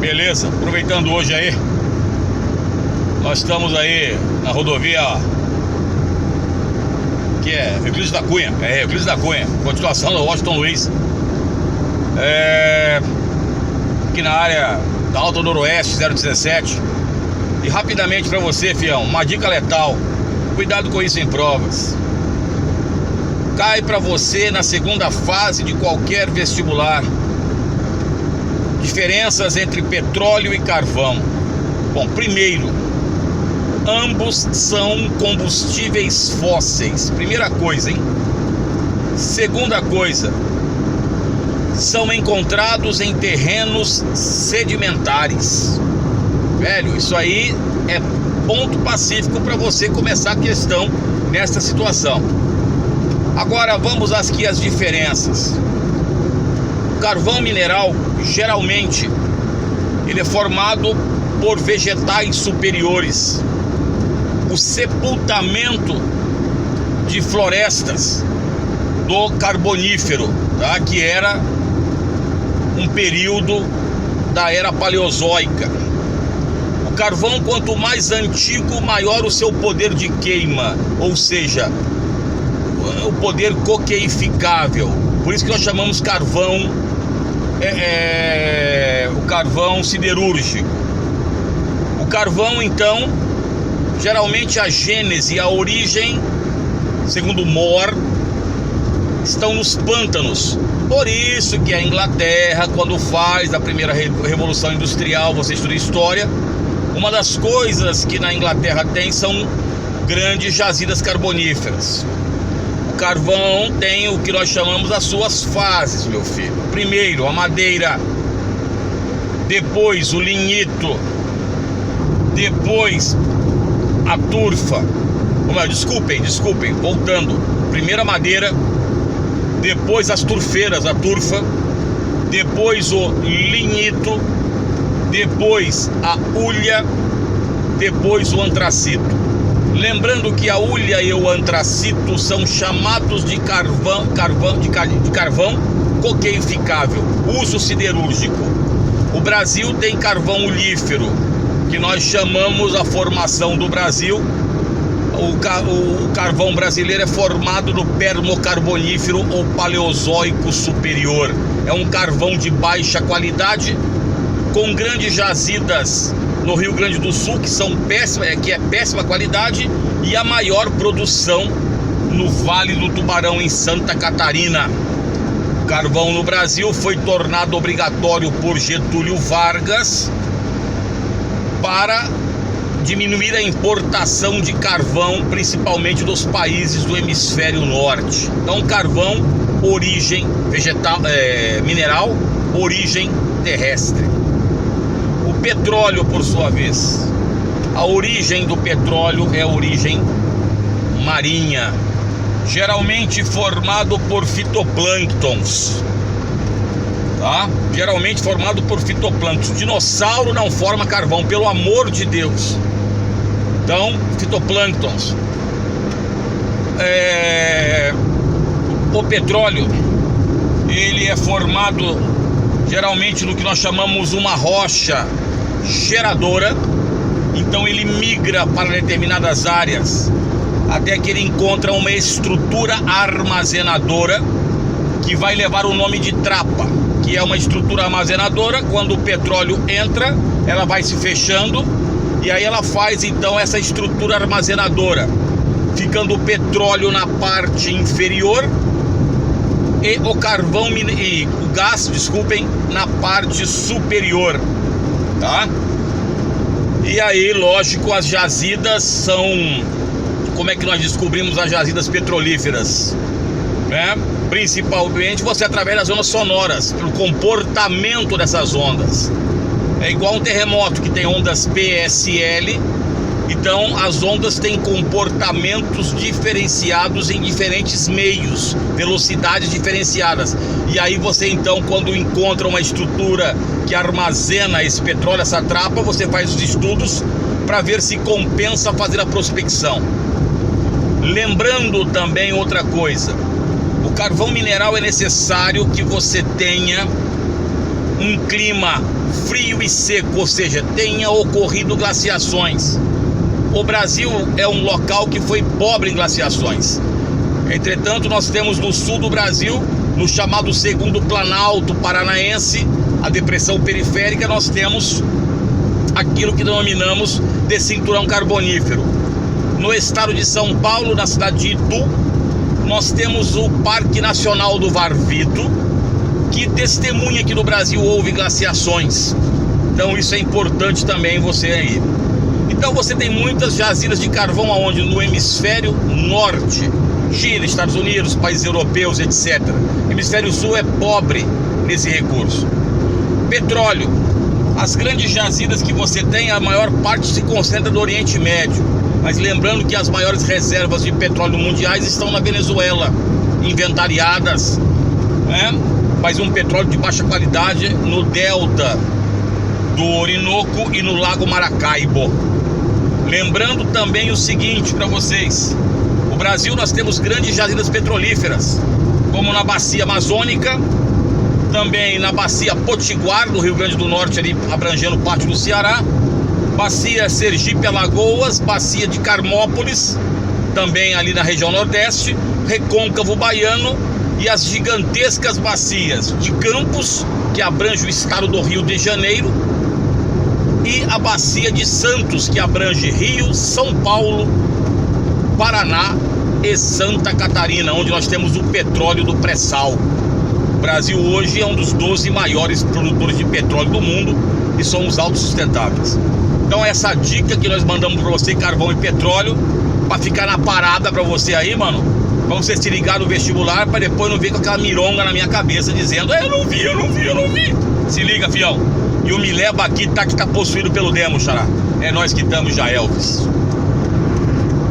Beleza, aproveitando hoje aí, nós estamos aí na rodovia, que é Euclides da Cunha, Euclides da Cunha, continuação do Washington Luiz, aqui na área da Alta Noroeste 017. E rapidamente pra você, fião, uma dica letal: cuidado com isso em provas. Cai pra você na segunda fase de qualquer vestibular. Diferenças entre petróleo e carvão. Bom, primeiro, ambos são combustíveis fósseis. Primeira coisa, hein? Segunda coisa, são encontrados em terrenos sedimentares. Velho, isso aí é ponto pacífico para você começar a questão nesta situação. Agora vamos aqui às diferenças. O carvão mineral, geralmente, ele é formado por vegetais superiores. O sepultamento de florestas do Carbonífero, tá? Que era um período da era Paleozoica. O carvão, quanto mais antigo, maior o seu poder de queima, ou seja, o poder coqueificável. Por isso que nós chamamos carvão o carvão siderúrgico. O carvão, então, geralmente a gênese, a origem, segundo Moore, estão nos pântanos. Por isso que a Inglaterra, quando faz a primeira revolução industrial, você estuda história, uma das coisas que na Inglaterra tem são grandes jazidas carboníferas. O carvão tem o que nós chamamos as suas fases, meu filho. Primeiro a madeira, depois o lignito, depois a turfa. Desculpem, voltando. Primeiro a madeira, depois as turfeiras, a turfa, depois o lignito, depois a hulha, depois o antracito. Lembrando que a hulha e o antracito são chamados de carvão coqueificável, uso siderúrgico. O Brasil tem carvão hulífero, que nós chamamos a formação do Brasil. O carvão brasileiro é formado no Permocarbonífero ou Paleozoico superior. É um carvão de baixa qualidade, com grandes jazidas no Rio Grande do Sul, que é péssima qualidade, e a maior produção no Vale do Tubarão, em Santa Catarina. O carvão no Brasil foi tornado obrigatório por Getúlio Vargas para diminuir a importação de carvão, principalmente dos países do hemisfério norte. Então, carvão, origem vegetal, mineral, origem terrestre. O petróleo, por sua vez, a origem do petróleo é a origem marinha, geralmente formado por fitoplânctons, tá? Geralmente formado por fitoplânctons. Dinossauro não forma carvão, pelo amor de Deus. Então, fitoplânctons. O petróleo, ele é formado geralmente no que nós chamamos uma rocha geradora. Então ele migra para determinadas áreas até que ele encontra uma estrutura armazenadora que vai levar o nome de trapa, que é uma estrutura armazenadora. Quando o petróleo entra, ela vai se fechando e aí ela faz então essa estrutura armazenadora, ficando o petróleo na parte inferior e o carvão e o gás, na parte superior, tá? E aí, lógico, as jazidas são... Como é que nós descobrimos as jazidas petrolíferas? Principalmente você através das ondas sonoras, pelo comportamento dessas ondas. É igual um terremoto que tem ondas PSL. Então as ondas têm comportamentos diferenciados em diferentes meios, velocidades diferenciadas. E aí você então, quando encontra uma estrutura que armazena esse petróleo, essa trapa, você faz os estudos para ver se compensa fazer a prospecção. Lembrando também outra coisa: o carvão mineral é necessário que você tenha um clima frio e seco, ou seja, tenha ocorrido glaciações. O Brasil é um local que foi pobre em glaciações. Entretanto, nós temos no sul do Brasil, no chamado segundo Planalto Paranaense, a depressão periférica, nós temos aquilo que denominamos de cinturão carbonífero. No estado de São Paulo, na cidade de Itu, nós temos o Parque Nacional do Varvito, que testemunha que no Brasil houve glaciações. Então isso é importante também você aí. Então você tem muitas jazidas de carvão aonde? No hemisfério norte, Chile, Estados Unidos, países europeus, etc. O hemisfério sul é pobre nesse recurso. Petróleo. As grandes jazidas que você tem, a maior parte se concentra no Oriente Médio. Mas lembrando que as maiores reservas de petróleo mundiais estão na Venezuela, inventariadas, né? Mas um petróleo de baixa qualidade no delta do Orinoco e no Lago Maracaibo. Lembrando também o seguinte para vocês: o Brasil, nós temos grandes jazidas petrolíferas, como na bacia amazônica, também na bacia Potiguar, do Rio Grande do Norte, ali abrangendo parte do Ceará, bacia Sergipe-Alagoas, bacia de Carmópolis, também ali na região Nordeste, Recôncavo Baiano, e as gigantescas bacias de Campos, que abrange o estado do Rio de Janeiro, e a bacia de Santos, que abrange Rio, São Paulo, Paraná e Santa Catarina, onde nós temos o petróleo do pré-sal. O Brasil hoje é um dos 12 maiores produtores de petróleo do mundo e somos autossustentáveis. Então essa dica que nós mandamos para você, carvão e petróleo, para ficar na parada para você aí, mano, para você se ligar no vestibular, para depois não vir com aquela mironga na minha cabeça dizendo: eu não vi. Se liga, fião. E o Mileba aqui que tá possuído pelo demo, xará. É nós que estamos já, Elvis.